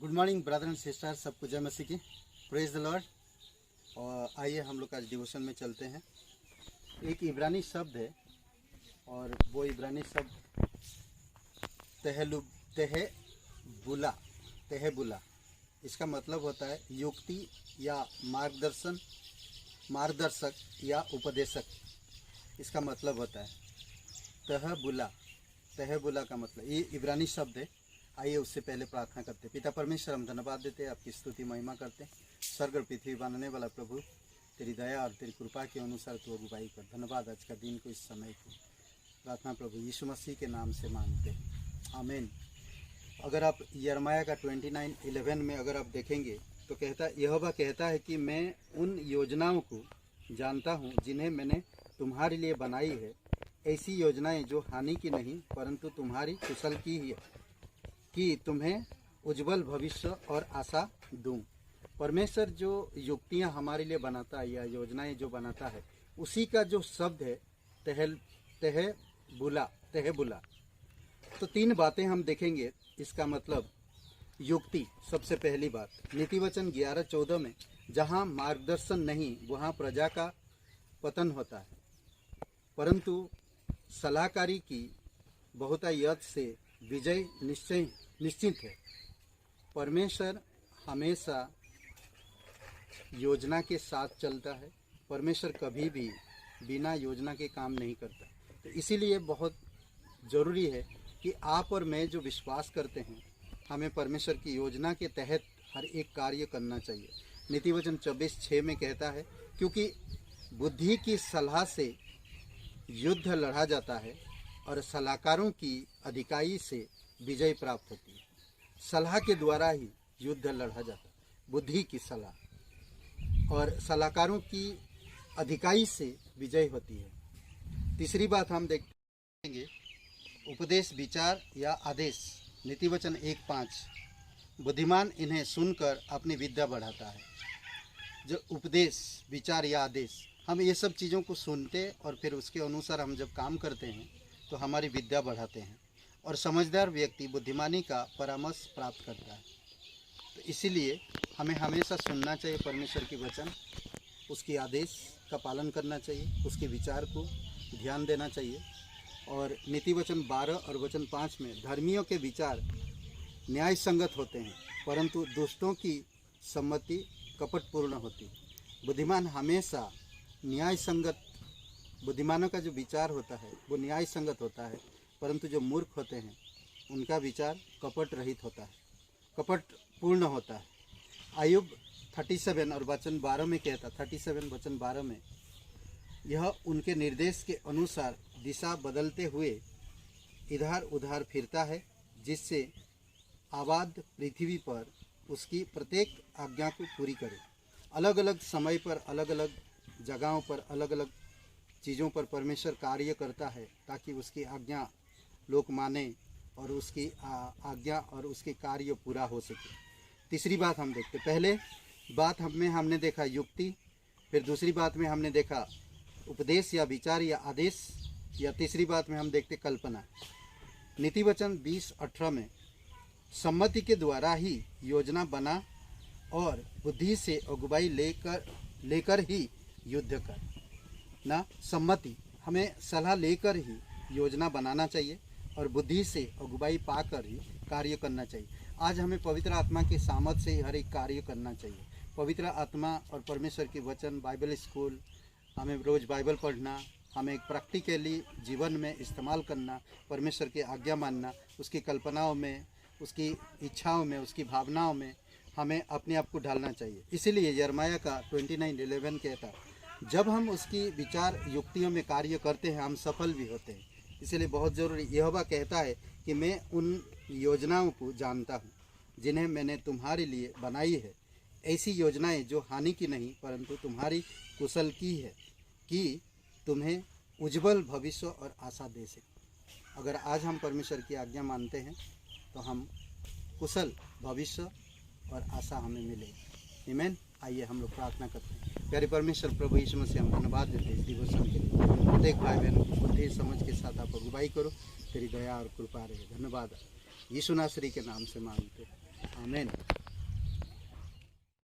Good morning brother and sister, सबको जय मसीह की। Praise the Lord. और आइए हम लोग आज डिवोशन में चलते हैं। एक इब्रानी शब्द है और वो इब्रानी शब्द तहबुला। तहबुला इसका मतलब होता है युक्ति या मार्गदर्शक या उपदेशक। इसका मतलब होता है तहबुला। तहबुला का मतलब ये इब्रानी शब्द है। आइए उससे पहले प्रार्थना करते हैं। पिता परमेश्वर, हम धन्यवाद देते हैं, आपकी स्तुति महिमा करते हैं। स्वर्ग और पृथ्वी बनाने वाला प्रभु, तेरी दया और तेरी कृपा के अनुसार तू अगुवाई कर। धन्यवाद आज का दिन को, इस समय को। प्रार्थना प्रभु यीशु मसीह के नाम से मांगते हैं, आमीन। अगर आप यिर्मयाह का 29:11 में अगर आप देखेंगे तो यहोवा कहता है कि मैं उन योजनाओं को जानता हूँ जिन्हें मैंने तुम्हारे लिए बनाई है, ऐसी योजनाएं जो हानि की नहीं परंतु तुम्हारी कुशल की ही है, कि तुम्हें उज्जवल भविष्य और आशा दूं। परमेश्वर जो युक्तियां हमारे लिए बनाता है या योजनाएं जो बनाता है, उसी का जो शब्द है तहबुला। तो तीन बातें हम देखेंगे। इसका मतलब युक्ति, सबसे पहली बात, नीतिवचन 11:14 में, जहां मार्गदर्शन नहीं वहां प्रजा का पतन होता है, परंतु सलाहकारी की बहुतायत से विजय निश्चित है। परमेश्वर हमेशा योजना के साथ चलता है। परमेश्वर कभी भी बिना योजना के काम नहीं करता। तो इसीलिए बहुत ज़रूरी है कि आप और मैं जो विश्वास करते हैं, हमें परमेश्वर की योजना के तहत हर एक कार्य करना चाहिए। नीतिवचन 24:6 में कहता है, क्योंकि बुद्धि की सलाह से युद्ध लड़ा जाता है और सलाहकारों की अधिकाई से विजय प्राप्त होती है। सलाह के द्वारा ही युद्ध लड़ा जाता है, बुद्धि की सलाह और सलाहकारों की अधिकाई से विजय होती है। तीसरी बात हम देखेंगे, उपदेश, विचार या आदेश। नीतिवचन 1:5, बुद्धिमान इन्हें सुनकर अपनी विद्या बढ़ाता है। जो उपदेश, विचार या आदेश, हम ये सब चीज़ों को सुनते और फिर उसके अनुसार हम जब काम करते हैं तो हमारी विद्या बढ़ाते हैं। और समझदार व्यक्ति बुद्धिमानी का परामर्श प्राप्त करता है। तो इसीलिए हमें हमेशा सुनना चाहिए परमेश्वर की वचन, उसकी आदेश का पालन करना चाहिए, उसके विचार को ध्यान देना चाहिए। और नीतिवचन 12 और वचन 5 में, धर्मियों के विचार न्याय संगत होते हैं परंतु दुष्टों की सम्मति कपटपूर्ण होती है। बुद्धिमान हमेशा न्याय संगत, बुद्धिमानों का जो विचार होता है वो न्याय संगत होता है, परंतु जो मूर्ख होते हैं उनका विचार कपट रहित होता है, कपट पूर्ण होता है। आयुब 37 और वचन 12 में कहता, 37 वचन 12 में, यह उनके निर्देश के अनुसार दिशा बदलते हुए इधर उधर फिरता है, जिससे आबाद पृथ्वी पर उसकी प्रत्येक आज्ञा को पूरी करे। अलग अलग समय पर, अलग अलग जगहों पर, अलग अलग चीज़ों पर परमेश्वर कार्य करता है ताकि उसकी आज्ञा लोग माने और उसकी आज्ञा और उसके कार्य पूरा हो सके। तीसरी बात हम देखते, पहले बात हमने देखा युक्ति, फिर दूसरी बात में हमने देखा उपदेश या विचार या आदेश, या तीसरी बात में हम देखते कल्पना। नीतिवचन 20:18 में, सम्मति के द्वारा ही योजना बना और बुद्धि से अगुवाई लेकर ही युद्ध कर। ना सम्मति, हमें सलाह लेकर ही योजना बनाना चाहिए और बुद्धि से अगुवाई पाकर ही कार्य करना चाहिए। आज हमें पवित्र आत्मा के सामर्थ से ही हर एक कार्य करना चाहिए। पवित्र आत्मा और परमेश्वर की वचन, बाइबल स्कूल, हमें रोज़ बाइबल पढ़ना, हमें एक प्रैक्टिकली जीवन में इस्तेमाल करना, परमेश्वर की आज्ञा मानना, उसकी कल्पनाओं में, उसकी इच्छाओं में, उसकी भावनाओं में हमें अपने आप को ढालना चाहिए। इसीलिए यिर्मयाह का 29:11 कहता है, जब हम उसकी विचार युक्तियों में कार्य करते हैं हम सफल भी होते हैं। इसलिए बहुत ज़रूरी, यहोवा कहता है कि मैं उन योजनाओं को जानता हूँ जिन्हें मैंने तुम्हारे लिए बनाई है, ऐसी योजनाएं जो हानि की नहीं परंतु तुम्हारी कुशल की है, कि तुम्हें उज्जवल भविष्य और आशा दे सके। अगर आज हम परमेश्वर की आज्ञा मानते हैं तो हम कुशल भविष्य और आशा हमें मिलेगी। आमीन। आइए हम लोग प्रार्थना करते हैं। प्यारे परमेश्वर प्रभु यीशु मसीह, हम धन्यवाद देते हैं इस डिवोशन के लिए। प्रत्येक भाई बहन को बुद्धि समझ के साथ आप अगुवाई करो, तेरी दया और कृपा रहे। धन्यवाद यीशु नासरी के नाम से मांगते हैं। आमीन।